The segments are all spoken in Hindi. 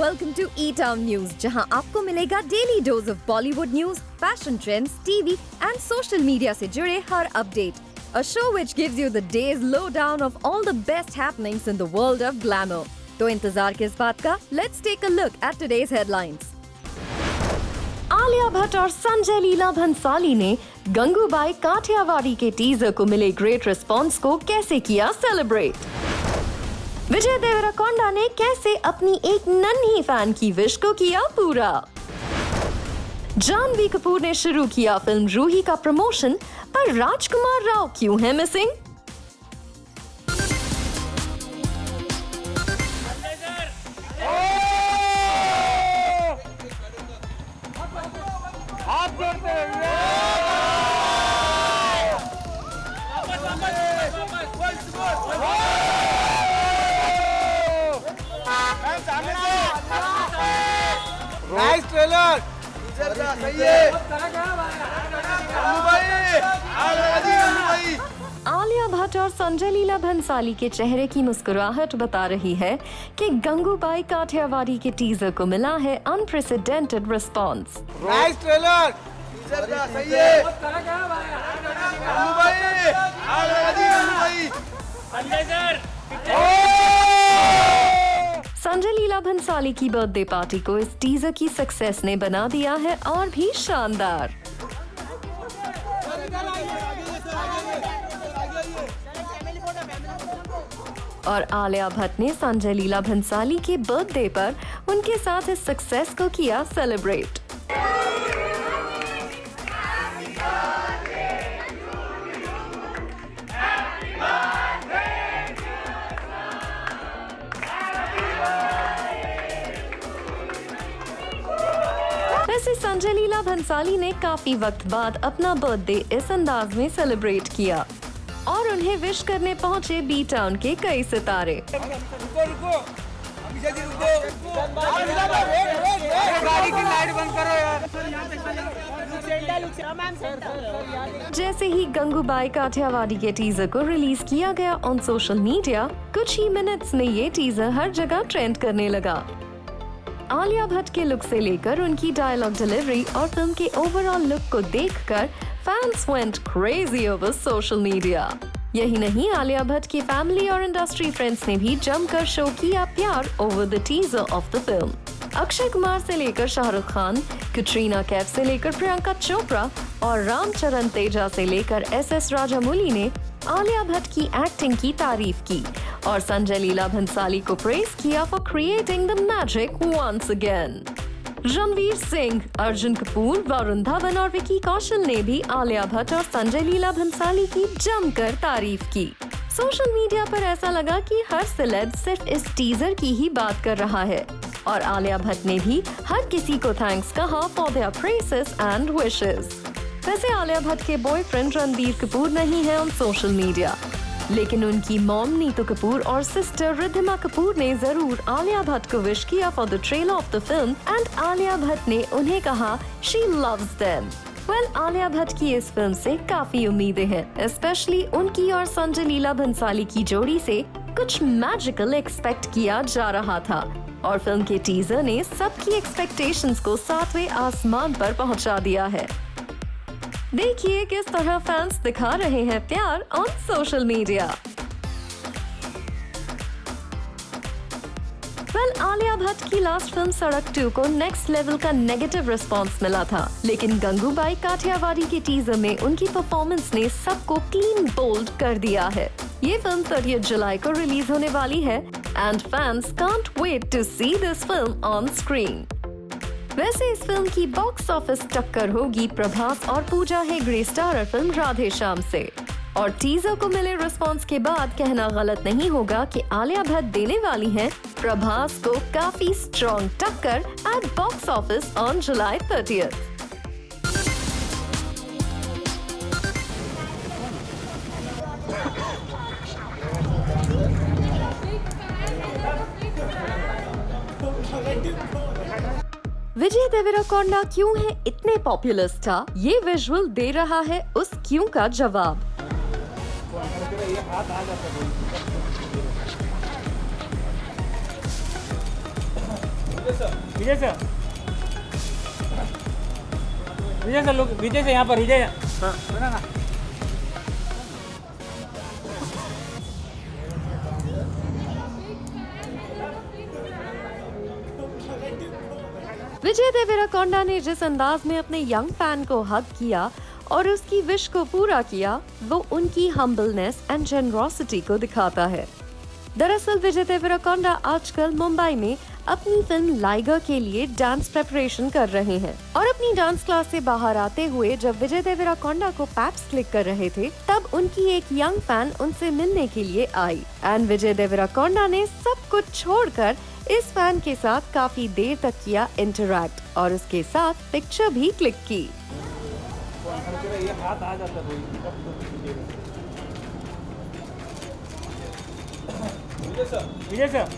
Welcome to E town news, जहां आपको मिलेगा daily dose of Bollywood news, fashion trends, TV and social media से जुड़े हर update. A show which gives you the day's lowdown of all the best happenings in the world of glamour. तो इंतजार किस बात का? Let's take a look at today's headlines. Alia Bhatt और संजय लीला भंसाली ने गंगूबाई काठियावाड़ी के टीजर को मिले ग्रेट रिस्पॉन्स को कैसे किया सेलिब्रेट। विजय देवरकोंडा ने कैसे अपनी एक नन्ही फैन की विश को किया पूरा। जानवी कपूर ने शुरू किया फिल्म रूही का प्रमोशन, पर राजकुमार राव क्यों है मिसिंग। नाइस ट्रेलर सही है। आलिया भट्ट और संजय लीला भंसाली के चेहरे की मुस्कुराहट बता रही है कि गंगूबाई काठियावाड़ी के टीजर को मिला है अनप्रेसिडेंटेड रिस्पॉन्स। नाइस ट्रेलर सही है। संजय लीला भंसाली की बर्थडे पार्टी को इस टीजर की सक्सेस ने बना दिया है और भी शानदार। और आलिया भट्ट ने संजय लीला भंसाली के बर्थडे पर उनके साथ इस सक्सेस को किया सेलिब्रेट। वैसे संजय लीला भंसाली ने काफी वक्त बाद अपना बर्थडे इस अंदाज में सेलिब्रेट किया और उन्हें विश करने पहुंचे बी टाउन के कई सितारे। गाड़ी की लाइट बंद करो यार। जैसे ही गंगूबाई काठियावाड़ी के टीजर को रिलीज किया गया ऑन सोशल मीडिया, कुछ ही मिनट्स में ये टीजर हर जगह ट्रेंड करने लगा। आलिया भट्ट के लुक से लेकर उनकी डायलॉग डिलीवरी और फिल्म के ओवरऑल लुक को देखकर fans went crazy over social media. यही नहीं, आलिया भट्ट की फैमिली और इंडस्ट्री फ्रेंड्स ने भी जमकर शो किया प्यार over the teaser of the film. Akshay Kumar से लेकर शाहरुख खान, कैटरीना कैफ से लेकर प्रियंका चोपड़ा और रामचरण तेजा से लेकर एस राजामौली ने आलिया भट्ट की एक्टिंग की तारीफ की और संजय लीला भंसाली को प्रेज किया for creating the magic once again. Ranveer Singh, Arjun Kapoor, Varun Dhawan और विकी कौशल ने भी आलिया भट्ट और संजय लीला भंसाली की जमकर तारीफ की। सोशल मीडिया पर ऐसा लगा कि हर सेलेब सिर्फ इस टीजर की ही बात कर रहा है और आलिया भट्ट ने भी हर किसी को थैंक्स कहा for their praises and wishes. वैसे आलिया भट्ट के बॉयफ्रेंड रणबीर कपूर नहीं है ऑन सोशल मीडिया, लेकिन उनकी मॉम नीतू कपूर और सिस्टर रिद्धिमा कपूर ने जरूर आलिया भट्ट को विश किया for the trailer of the film and Alia Bhatt ने उन्हें कहा she loves them. Well, Alia Bhatt की इस फिल्म से काफी उम्मीदें हैं, स्पेशली उनकी और संजय लीला भंसाली की जोड़ी से कुछ मैजिकल एक्सपेक्ट किया जा रहा था और फिल्म के टीजर ने सबकी एक्सपेक्टेशंस को 7वें आसमान पर पहुंचा दिया है। देखिए किस तरह फैंस दिखा रहे हैं प्यार on social media. Alia Bhatt की लास्ट फिल्म सड़क 2 को नेक्स्ट लेवल का नेगेटिव रिस्पांस मिला था, लेकिन गंगूबाई काठियावाड़ी के टीजर में उनकी परफॉर्मेंस ने सबको क्लीन बोल्ड कर दिया है। ये फिल्म 30 जुलाई को रिलीज होने वाली है and fans can't wait to see this film on screen. वैसे इस फिल्म की बॉक्स ऑफिस टक्कर होगी प्रभास और पूजा हेगड़े स्टारर फिल्म राधे श्याम से और टीजर को मिले रिस्पांस के बाद कहना गलत नहीं होगा कि आलिया भट्ट देने वाली हैं प्रभास को काफी स्ट्रॉन्ग टक्कर at box office on July 30th। Vijay Deverakonda क्यों है इतने पॉपुलर स्टार, ये विजुअल दे रहा है उस क्यों का जवाब। विजय सर, विजय सर लोग, विजय से यहाँ पर, विजय सुना ना। विजय देवराकोंडा ने जिस अंदाज में अपने यंग फैन को हग किया और उसकी विश को पूरा किया, वो उनकी हम्बलनेस एंड जेनरोसिटी को दिखाता है। दरअसल विजय देवराकोंडा आजकल मुंबई में अपनी फिल्म लाइगर के लिए डांस प्रेपरेशन कर रहे हैं और अपनी डांस क्लास से बाहर आते हुए जब विजय देवराकोंडा को पैप्स क्लिक कर रहे थे, तब उनकी एक यंग फैन उनसे मिलने के लिए आई एंड विजय देवराकोंडा ने सब कुछ छोड़कर इस फैन के साथ काफी देर तक किया इंटरैक्ट और उसके साथ पिक्चर भी क्लिक की। विजय सर,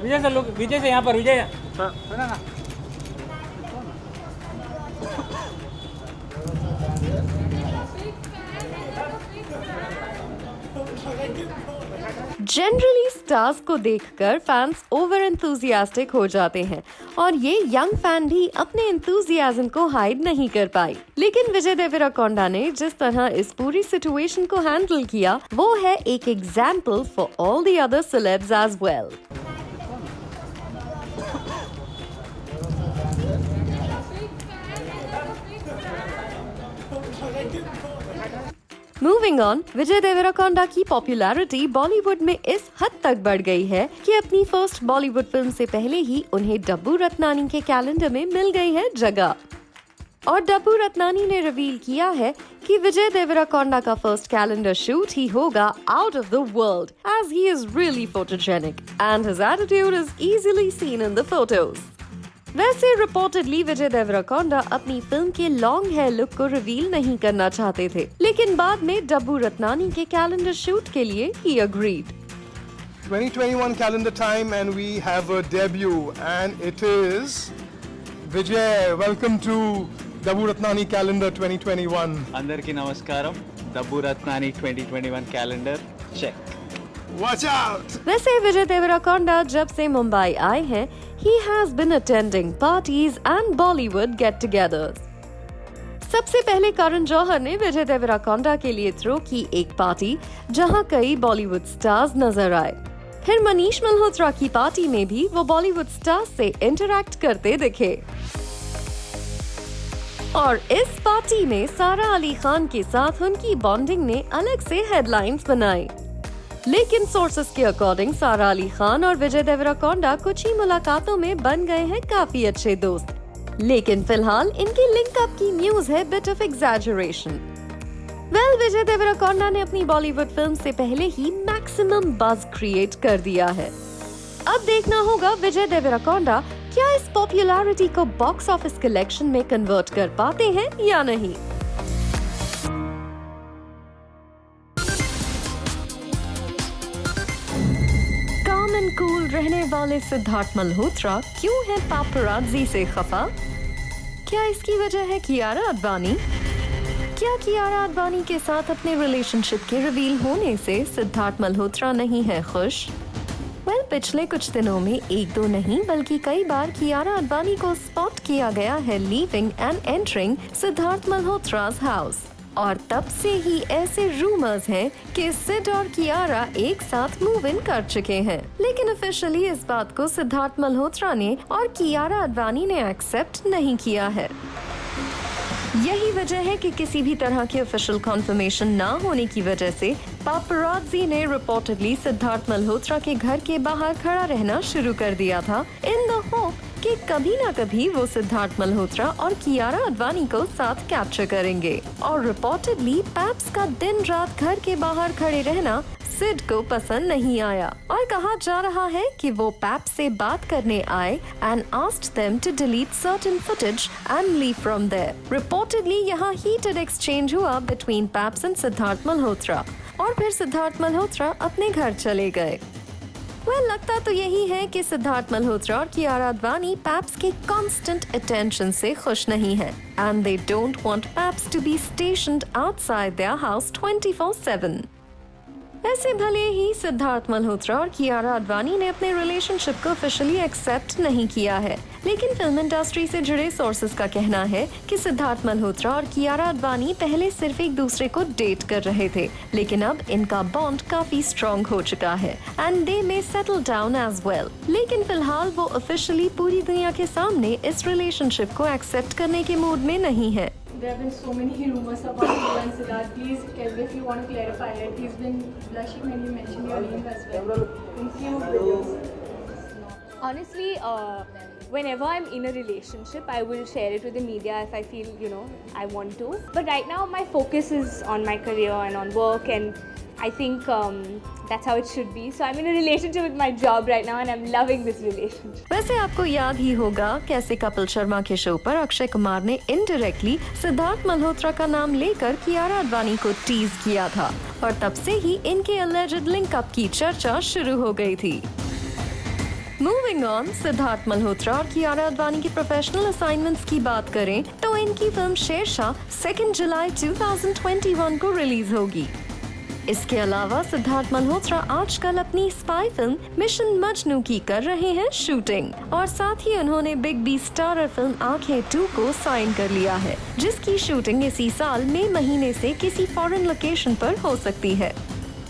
विजय सर लोग, विजय से यहाँ पर, विजय सुना ना। जनरली स्टार्स को देखकर फैंस ओवर एंथुजियास्टिक हो जाते हैं और ये यंग फैन भी अपने एंथुजियाज्म को हाइड नहीं कर पाई। लेकिन विजय देवराकोंडा ने जिस तरह इस पूरी सिचुएशन को हैंडल किया, वो है एक example for all the other celebs as well. Moving on, Vijay Deverakonda की पॉपुलैरिटी बॉलीवुड में इस हद तक बढ़ गई है कि अपनी फर्स्ट बॉलीवुड फिल्म से पहले ही उन्हें डब्बू रत्नानी के कैलेंडर में मिल गई है जगह। और डब्बू रत्नानी ने रिवील किया है कि विजय देवराकोंडा का फर्स्ट कैलेंडर शूट ही होगा out of the world, as he is really photogenic and his attitude is easily seen in the photos. वैसे रिपोर्टेडली विजय देवराकोंडा अपनी फिल्म के लॉन्ग हेयर लुक को रिवील नहीं करना चाहते थे, लेकिन बाद में डब्बू रत्नानी के कैलेंडर शूट के लिए he agreed. 2021 calendar time and we have a debut and it is Vijay. Welcome to Dabbu Ratnani calendar 2021. Andarki namaskaram. Dabbu Ratnani 2021 calendar check. Watch out! वैसे विजय देवराकोंडा जब से मुंबई आए हैं, he has been attending parties and Bollywood get-togethers. सबसे पहले करण जौहर ने विजय देवराकोंडा के लिए थ्रो की एक पार्टी जहां कई बॉलीवुड स्टार्स नजर आए। फिर मनीष मल्होत्रा की पार्टी में भी वो बॉलीवुड स्टार्स से इंटरैक्ट करते दिखे और इस पार्टी में सारा अली खान के साथ उनकी बॉन्डिंग ने अलग से हेडलाइंस बनाई। लेकिन सोर्सेस के अकॉर्डिंग सारा अली खान और विजय देवराकोंडा कुछ ही मुलाकातों में बन गए हैं काफी अच्छे दोस्त, लेकिन फिलहाल इनकी लिंकअप की न्यूज है बिट ऑफ एग्जैजरेशन। वेल, विजय देवराकोंडा ने अपनी बॉलीवुड फिल्म से पहले ही मैक्सिमम बज़ क्रिएट कर दिया है। अब देखना होगा विजय देवराकोंडा क्या इस पॉपुलैरिटी को बॉक्स ऑफिस कलेक्शन में कन्वर्ट कर पाते हैं या नहीं। काम एंड कूल रहने वाले सिद्धार्थ मल्होत्रा क्यों है पापराज़ी से खफा? क्या इसकी वजह है कियारा आडवाणी? क्या कियारा आडवाणी के साथ अपने रिलेशनशिप के रिवील होने से सिद्धार्थ मल्होत्रा नहीं है खुश? पिछले कुछ दिनों में एक दो नहीं बल्कि कई बार कियारा आडवाणी को स्पॉट किया गया है leaving and entering Siddharth Malhotra's house, और तब से ही ऐसे रूमर्स हैं कि सिड और कियारा एक साथ मूव इन कर चुके हैं। लेकिन ऑफिशियली इस बात को सिद्धार्थ मल्होत्रा ने और कियारा आडवाणी ने एक्सेप्ट नहीं किया है। यही वजह है कि किसी भी तरह की ऑफिशियल कॉन्फर्मेशन ना होने की वजह से पापराज़ी ने रिपोर्टेडली सिद्धार्थ मल्होत्रा के घर के बाहर खड़ा रहना शुरू कर दिया था इन द होप कि कभी ना कभी वो सिद्धार्थ मल्होत्रा और कियारा आडवाणी को साथ कैप्चर करेंगे। और रिपोर्टेडली पैप्स का दिन रात घर के बाहर खड़े रहना सिड को पसंद नहीं आया और कहा जा रहा है कि वो पैप से बात करने आए and asked them to delete certain footage and leave from there. Reportedly यहाँ हीटेड एक्सचेंज हुआ between paps and Siddharth Malhotra और फिर सिद्धार्थ मल्होत्रा अपने घर चले गए। लगता तो यही है कि सिद्धार्थ मल्होत्रा और कियारा आडवाणी पैप्स के कांस्टेंट अटेंशन से खुश नहीं हैं and they don't want paps to be stationed outside their house 24/7। ऐसे भले ही सिद्धार्थ मल्होत्रा और कियारा आडवाणी ने अपने रिलेशनशिप को ऑफिशियली एक्सेप्ट नहीं किया है, लेकिन फिल्म इंडस्ट्री से जुड़े सोर्सेज का कहना है कि सिद्धार्थ मल्होत्रा और कियारा आडवाणी पहले सिर्फ एक दूसरे को डेट कर रहे थे, लेकिन अब इनका बॉन्ड काफी स्ट्रॉन्ग हो चुका है and they may settle down as well. लेकिन फिलहाल वो ऑफिशियली पूरी दुनिया के सामने इस रिलेशनशिप को एक्सेप्ट करने के मूड में नहीं है। There have been so many rumors about you and Siddharth. Please, Kelvin, if you want to clarify it, he's been blushing when you mention your name as well in few videos. Honestly, whenever I'm in a relationship, I will share it with the media if I feel, I want to. But right now, my focus is on my career and on work, and I think that's how it should be. So I'm in a relationship with my job right now, and I'm loving this relationship. वैसे आपको याद ही होगा कैसे कपिल शर्मा के शो पर अक्षय कुमार ने इनडायरेक्टली सिद्धार्थ मल्होत्रा का नाम लेकर कियारा आडवाणी को टीज किया था और तब से ही इनके अलेज्ड लिंकअप की चर्चा शुरू हो गई थी। मूविंग ऑन, सिद्धार्थ मल्होत्रा और कियारा आडवाणी की प्रोफेशनल असाइनमेंट्स की बात करें तो इनकी फिल्म शेरशाह 2 जुलाई 2021 को रिलीज होगी। इसके अलावा सिद्धार्थ मल्होत्रा आजकल अपनी स्पाई फिल्म मिशन मजनू की कर रहे हैं शूटिंग और साथ ही उन्होंने बिग बी स्टारर फिल्म आंखें 2 को साइन कर लिया है, जिसकी शूटिंग इसी साल मई महीने से किसी फॉरेन लोकेशन पर हो सकती है।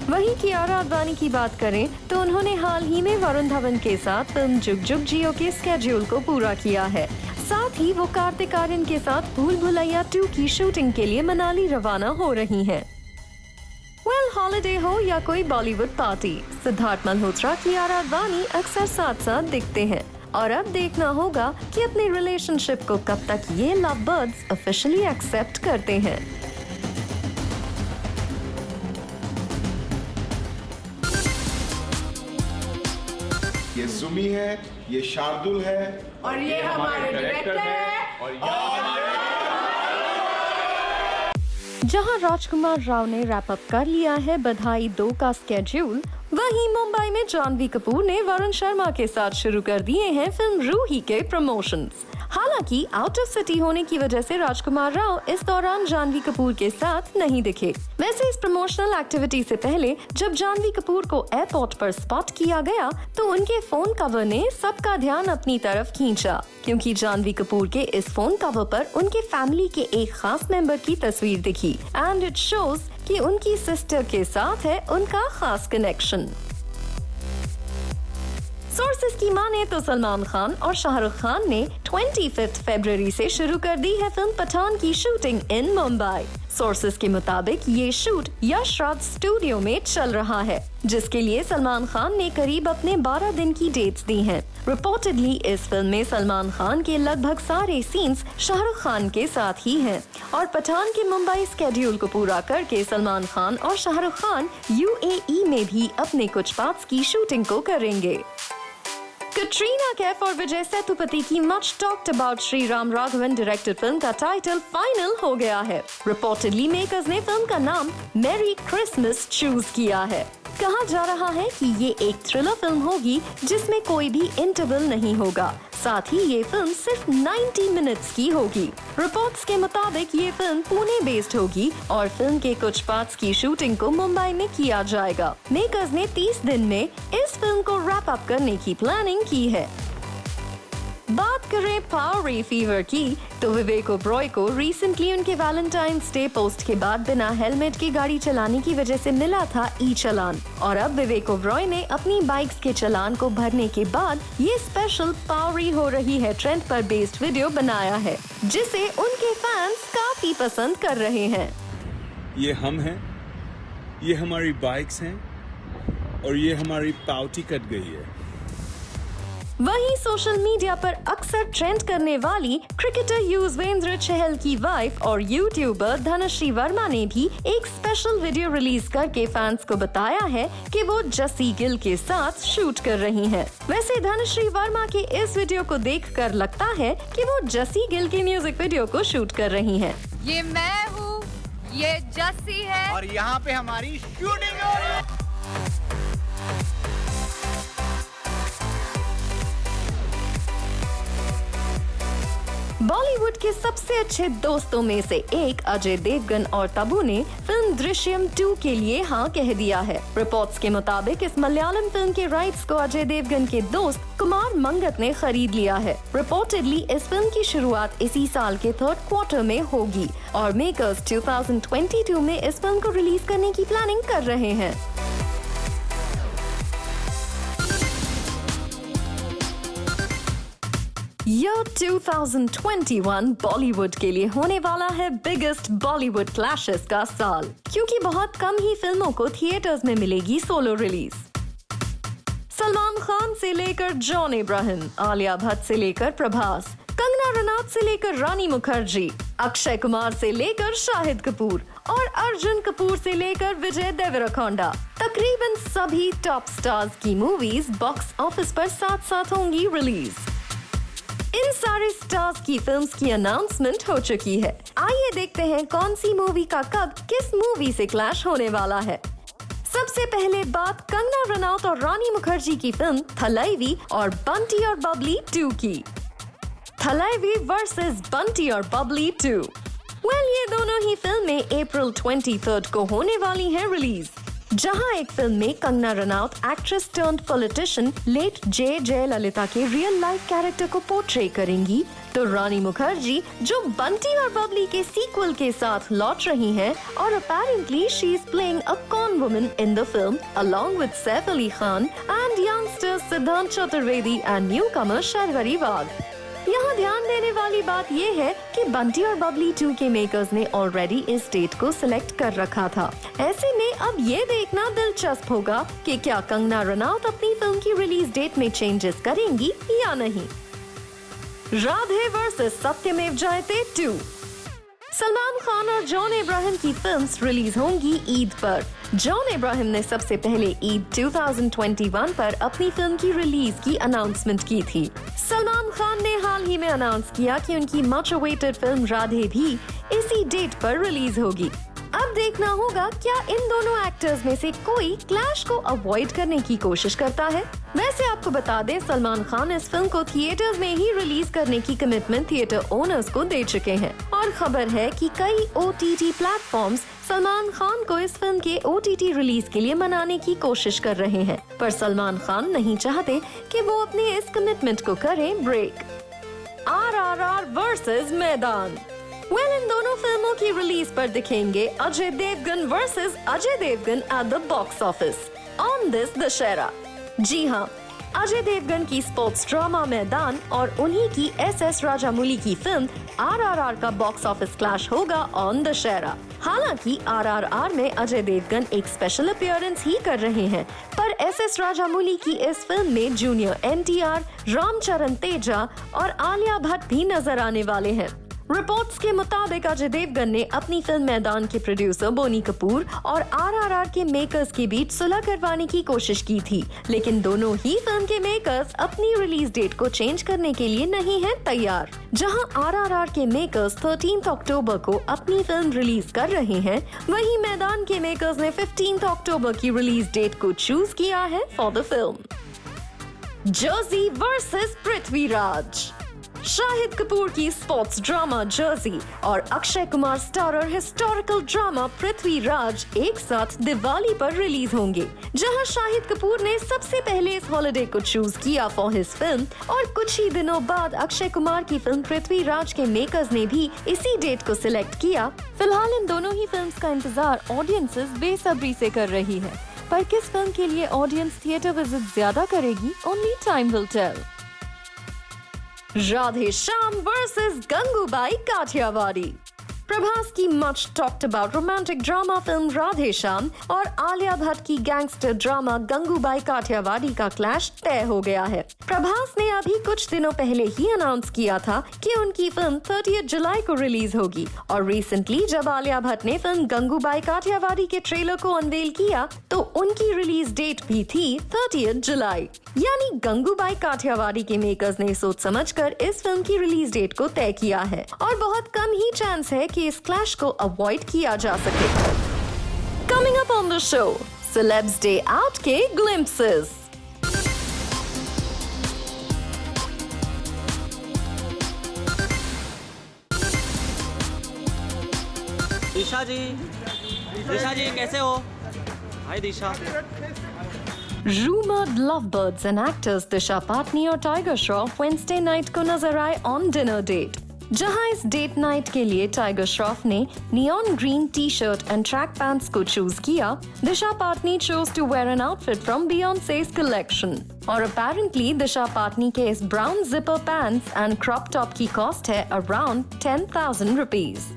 वहीं कियारा आडवाणी की बात करें तो उन्होंने हाल ही में वरुण धवन के साथ फिल्म जुग जुग जियो के स्केड्यूल को पूरा किया है। साथ ही वो कार्तिक आर्यन के साथ भूल भुलैया 2 की शूटिंग के लिए मनाली रवाना हो रही हैं। हॉलिडे हो या कोई बॉलीवुड पार्टी, सिद्धार्थ मल्होत्रा कियारा आडवाणी अक्सर साथ साथ दिखते हैं और अब देखना होगा कि अपनी रिलेशनशिप को कब तक ये लव बर्ड्स ऑफिशियली एक्सेप्ट करते हैं। ये सुमी है, ये शार्दुल है और ये हमारे डायरेक्टर है और जहां राजकुमार राव ने रैप अप कर लिया है बधाई 2 का स्केड्यूल, वहीं मुंबई में जानवी कपूर ने वरुण शर्मा के साथ शुरू कर दिए हैं फिल्म रूही के प्रमोशंस। हालांकि आउट ऑफ सिटी होने की वजह से राजकुमार राव इस दौरान जानवी कपूर के साथ नहीं दिखे। वैसे इस प्रमोशनल एक्टिविटी से पहले जब जानवी कपूर को एयरपोर्ट पर स्पॉट किया गया तो उनके फोन कवर ने सबका ध्यान अपनी तरफ खींचा, क्योंकि जानवी कपूर के इस फोन कवर पर उनके फैमिली के एक खास मेंबर की तस्वीर दिखी एंड इट शोज कि उनकी सिस्टर के साथ है उनका खास कनेक्शन। सोर्सेस की माने तो सलमान खान और शाहरुख खान ने 25 फरवरी से शुरू कर दी है फिल्म पठान की शूटिंग इन मुंबई। सोर्सेस के मुताबिक ये शूट यश राज स्टूडियो में चल रहा है, जिसके लिए सलमान खान ने करीब अपने 12 दिन की डेट्स दी हैं। रिपोर्टेडली इस फिल्म में सलमान खान के लगभग सारे सीन्स शाहरुख खान के साथ ही हैं और पठान के मुंबई स्केड्यूल को पूरा करके सलमान खान और शाहरुख खान UAE में भी अपने कुछ पार्ट्स की शूटिंग को करेंगे। कटरीना कैफ और विजय सेतुपति की much talked about Shri Ram Raghavan directed film का टाइटल फाइनल हो गया है। रिपोर्टेडली मेकर्स ने फिल्म का नाम मैरी क्रिसमस चूज किया है। कहा जा रहा है कि ये एक थ्रिलर फिल्म होगी जिसमें कोई भी इंटरवल नहीं होगा। साथ ही ये फिल्म सिर्फ 90 मिनट्स की होगी। रिपोर्ट्स के मुताबिक ये फिल्म पुणे बेस्ड होगी और फिल्म के कुछ पार्ट्स की शूटिंग को मुंबई में किया जाएगा। मेकर्स ने 30 दिन में इस फिल्म को रैप अप करने की प्लानिंग की है। बात करें पावरी फीवर की तो विवेक ओबरॉय को रिसेंटली उनके वैलेंटाइंस डे पोस्ट के बाद बिना हेलमेट की गाड़ी चलाने की वजह से मिला था ई-चालान और अब विवेक ओबरॉय ने अपनी बाइक्स के चालान को भरने के बाद ये स्पेशल पावरी हो रही है ट्रेंड पर बेस्ड वीडियो बनाया है, जिसे उनके फैंस काफी पसंद कर रहे हैं। ये हम हैं, ये हमारी बाइक्स हैं और ये हमारी पावती कट गई है। वहीं सोशल मीडिया पर अक्सर ट्रेंड करने वाली क्रिकेटर युजवेंद्र चहल की वाइफ और यूट्यूबर धनश्री वर्मा ने भी एक स्पेशल वीडियो रिलीज करके फैंस को बताया है कि वो जसी गिल के साथ शूट कर रही हैं। वैसे धनश्री वर्मा के इस वीडियो को देखकर लगता है कि वो जसी गिल के म्यूजिक वीडियो को शूट कर रही हैं। ये मैं हूँ, ये जसी है और यहाँ पे हमारी शूटिंग हो रही है। बॉलीवुड के सबसे अच्छे दोस्तों में से एक अजय देवगन और तब्बू ने फिल्म दृश्यम 2 के लिए हाँ कह दिया है। रिपोर्ट्स के मुताबिक इस मलयालम फिल्म के राइट्स को अजय देवगन के दोस्त कुमार मंगत ने खरीद लिया है। रिपोर्टेडली इस फिल्म की शुरुआत इसी साल के 3rd क्वार्टर में होगी और मेकर्स 2022 में इस फिल्म को रिलीज करने की प्लानिंग कर रहे हैं। ईयर 2021 बॉलीवुड के लिए होने वाला है बिगेस्ट बॉलीवुड क्लैशेस का साल, क्योंकि बहुत कम ही फिल्मों को थिएटर्स में मिलेगी सोलो रिलीज। सलमान खान से लेकर जॉन इब्राहिम, आलिया भट्ट से लेकर प्रभास, कंगना रनौत से लेकर रानी मुखर्जी, अक्षय कुमार से लेकर शाहिद कपूर और अर्जुन कपूर से लेकर विजय देवरकोंडा, तकरीबन सभी टॉप स्टार्स की मूवीज बॉक्स ऑफिस पर साथ साथ होंगी रिलीज। इन सारे स्टार्स की फिल्म्स की अनाउंसमेंट हो चुकी है। आइए देखते हैं कौन सी मूवी का कब किस मूवी से क्लैश होने वाला है। सबसे पहले बात कंगना रनौत और रानी मुखर्जी की फिल्म थलाइवी और बंटी और बबली 2 की। थलाइवी वर्सेस बंटी और बबली 2। ये दोनों ही फिल्में अप्रैल 23 को होने वाली हैं रिलीज। जहां एक फिल्म में Kangana Ranaut actress turned politician late J Lalitha के रियल लाइफ कैरेक्टर को पोर्ट्रे करेंगी, तो रानी मुखर्जी जो बंटी और बबली के सीक्वल के साथ लौट रही हैं और apparently she is playing a con woman in the film along with Saif Ali Khan and youngsters Siddhant Chaturvedi and newcomer Sharvari Wagh. यहाँ ध्यान देने वाली बात ये है कि बंटी और बबली 2 के मेकर्स ने ऑलरेडी इस डेट को सिलेक्ट कर रखा था। ऐसे में अब ये देखना दिलचस्प होगा कि क्या कंगना रनौत अपनी फिल्म की रिलीज डेट में चेंजेस करेंगी या नहीं। राधे वर्सेस सत्यमेव जयते 2। सलमान खान और जॉन इब्राहिम की फिल्म्स रिलीज होंगी ईद पर। जॉन इब्राहिम ने सबसे पहले ईद 2021 पर अपनी फिल्म की रिलीज की अनाउंसमेंट की थी। सलमान खान ने हाल ही में अनाउंस किया कि उनकी मच अवेटेड फिल्म राधे भी इसी डेट पर रिलीज होगी। अब देखना होगा क्या इन दोनों एक्टर्स में से कोई क्लैश को अवॉइड करने की कोशिश करता है। वैसे आपको बता दें, सलमान खान इस फिल्म को थिएटर्स में ही रिलीज करने की कमिटमेंट थिएटर ओनर्स को दे चुके हैं और खबर है कि कई OTT प्लेटफॉर्म्स सलमान खान को इस फिल्म के OTT रिलीज के लिए मनाने की कोशिश कर रहे हैं, पर सलमान खान नहीं चाहते कि वो अपने इस कमिटमेंट को करें ब्रेक। RRR वर्सेस मैदान। इन दोनों फिल्मों की रिलीज पर दिखेंगे Ajay Devgn versus Ajay Devgn at the box office on this Dussehra. जी हाँ, अजय देवगन की स्पोर्ट्स ड्रामा मैदान और उन्हीं की SS राजामौली की फिल्म RRR का बॉक्स ऑफिस क्लैश होगा ऑन दशहरा। हालांकि RRR में अजय देवगन एक स्पेशल अपीयरेंस ही कर रहे हैं, पर SS राजामौली की इस फिल्म में जूनियर NTR, रामचरण तेजा और आलिया भट्ट भी नजर आने वाले हैं। रिपोर्ट्स के मुताबिक अजय देवगन ने अपनी फिल्म मैदान के प्रोड्यूसर बोनी कपूर और RRR के मेकर्स के बीच सुलह करवाने की कोशिश की थी, लेकिन दोनों ही फिल्म के मेकर्स अपनी रिलीज डेट को चेंज करने के लिए नहीं हैं तैयार। जहां RRR के मेकर्स 13 अक्टूबर को अपनी फिल्म रिलीज कर रहे हैं, वहीं मैदान के मेकर्स ने 15 अक्टूबर की रिलीज डेट को चूज किया है for the film. Jersey versus Prithviraj. Shahid Kapoor की स्पोर्ट्स ड्रामा जर्सी और Akshay Kumar starrer historical drama Prithviraj एक साथ दिवाली पर रिलीज होंगे। जहां शाहिद कपूर ने सबसे पहले इस हॉलिडे को चूज किया फॉर हिज फिल्म और कुछ ही दिनों बाद अक्षय कुमार की फिल्म पृथ्वीराज के मेकर्स ने भी इसी डेट को सिलेक्ट किया। फिलहाल इन दोनों ही फिल्म्स का इंतजार ऑडियंसेस बेसब्री से कर रही है, पर किस फिल्म के लिए ऑडियंस थिएटर विजिट ज्यादा करेगी, only time will tell. Radhe Shyam versus Gangubai Kathiawadi. Prabhas की much talked about romantic drama film Radhe Shyam और आलिया भट्ट की गैंगस्टर ड्रामा गंगूबाई काठियावाड़ी का क्लैश तय हो गया है। प्रभास ने अभी कुछ दिनों पहले ही अनाउंस किया था कि उनकी फिल्म 30 जुलाई को रिलीज होगी और रिसेंटली जब आलिया भट्ट ने फिल्म गंगूबाई काठियावाड़ी के ट्रेलर को अनवेल किया तो उनकी रिलीज डेट भी थी 30 जुलाई। यानी गंगूबाई काठियावाड़ी के मेकर्स ने सोच समझकर इस फिल्म की रिलीज डेट को तय किया है और बहुत कम ही चांस है कि इस क्लैश को अवॉइड किया जा सके। Coming up on the show, celebs day out के ग्लिम्पसेस। दिशा जी कैसे हो? हाय दिशा. Rumored lovebirds and actors Disha Patni और टाइगर श्रॉफ वेडनेसडे नाइट को नजर आए ऑन डिनर डेट, जहां इस डेट नाइट के लिए टाइगर श्रॉफ ने neon green T shirt and track pants को चूज किया. Disha Patani chose to wear an outfit from Beyonce's collection. और अपेरेंटली दिशा पाटनी के इस brown zipper pants and crop top की कॉस्ट है अराउंड 10,000 रुपीज.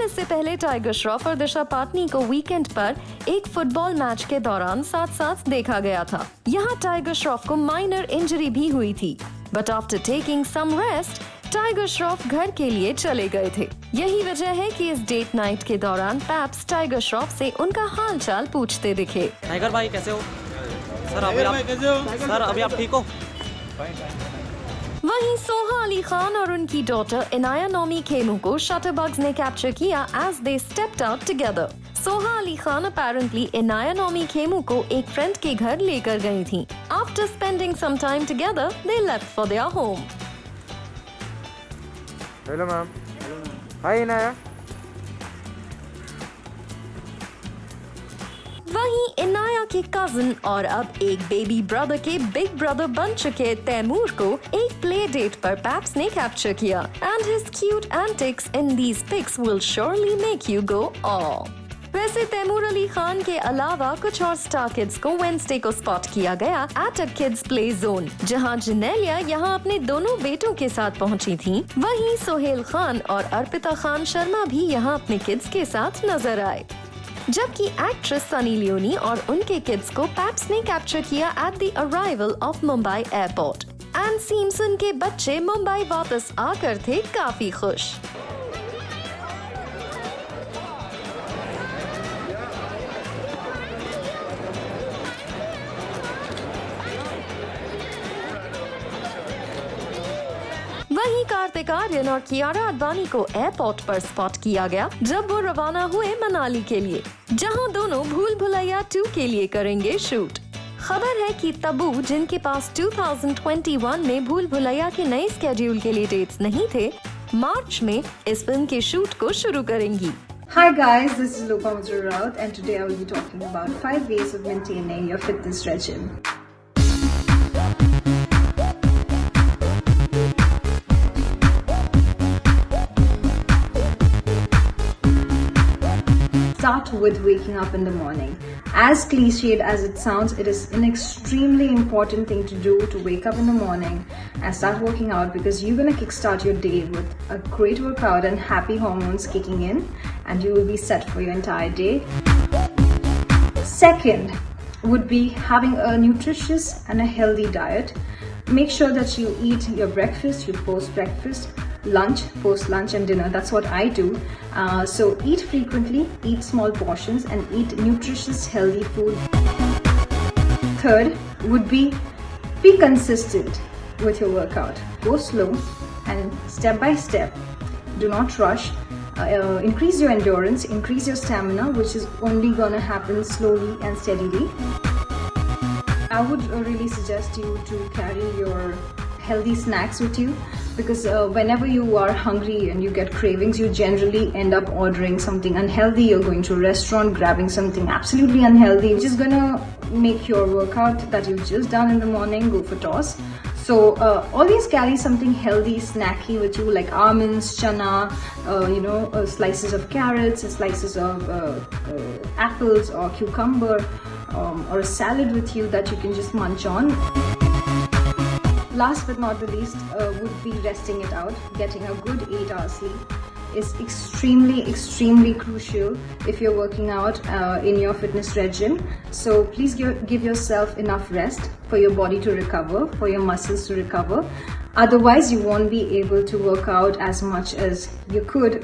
इससे पहले टाइगर श्रॉफ और दिशा पाटनी को वीकेंड पर एक फुटबॉल मैच के दौरान साथ साथ देखा गया था. यहाँ टाइगर श्रॉफ को माइनर इंजरी भी हुई थी, but after taking some rest Tiger Shroff घर के लिए चले गए थे. यही वजह है कि इस डेट नाइट के दौरान पैप्स टाइगर श्रॉफ से उनका हाल चाल पूछते दिखे. टाइगर भाई कैसे हो? सर अभी आप ठीक हो? वहीं सोहा अली खान और उनकी डॉटर इनाया नोमी खेमू को शटरबग्स ने कैप्चर किया as they stepped out together. Soha Ali Khan apparently Inaaya Naumi Kemmu को एक फ्रेंड के घर लेकर गई थी. After spending some time together they left for their home. Hello ma'am. Hi Inaaya. वहीं इनाया के कजिन और अब एक बेबी ब्रदर के बिग ब्रदर बन चुके तैमूर को एक प्ले डेट पर पैप्स ने कैप्चर किया. And his cute antics in these pics will surely make you go ऑ. वैसे तैमूर अली खान के अलावा कुछ और स्टार किड्स को वेडनेसडे को स्पॉट किया गया at a kids play zone, जहां जिनेलिया यहां अपने दोनों बेटों के साथ पहुंची थी. वहीं सोहेल खान और अर्पिता खान शर्मा भी यहां अपने किड्स के साथ नजर आए, जबकि एक्ट्रेस सनी लियोनी और उनके किड्स को पैप्स ने कैप्चर किया at the arrival of Mumbai airport. And seems उनके बच्चे मुंबई वापस आकर थे काफी खुश. वहीं कार्तिक आर्यन और कियारा आडवाणी को एयरपोर्ट पर स्पॉट किया गया जब वो रवाना हुए मनाली के लिए, जहां दोनों भूल भुलैया 2 के लिए करेंगे शूट. खबर है कि तब्बू, जिनके पास 2021 में भूल भुलैया के नए स्केड्यूल के लिए डेट्स नहीं थे, मार्च में इस फिल्म के शूट को शुरू करेंगी. Hi guys, this is Lopamudra Raut and today I will be talking about 5 ways of maintaining your fitness regime. Start with waking up in the morning. As cliched as it sounds, it is an extremely important thing to do to wake up in the morning and start working out, because you're going to kickstart your day with a great workout and happy hormones kicking in, and you will be set for your entire day. Second would be having a nutritious and a healthy diet. Make sure that you eat your breakfast, your post-breakfast, lunch, post-lunch and dinner. That's what I do. So eat frequently, eat small portions and eat nutritious, healthy food. Third would be consistent with your workout. Go slow and step by step. Do not rush. Increase your endurance, increase your stamina, which is only gonna happen slowly and steadily. I would really suggest you to carry your healthy snacks with you, because whenever you are hungry and you get cravings, you generally end up ordering something unhealthy. You're going to a restaurant, grabbing something absolutely unhealthy, which is gonna make your workout that you've just done in the morning go for toss. So always carry something healthy, snacky with you, like almonds, chana, slices of carrots, slices of apples or cucumber, or a salad with you that you can just munch on. Last but not the least would be resting it out. Getting a good 8-hour sleep is extremely crucial if you're working out in your fitness regime. So please give yourself enough rest for your body to recover, for your muscles to recover. Otherwise, you won't be able to work out as much as you could.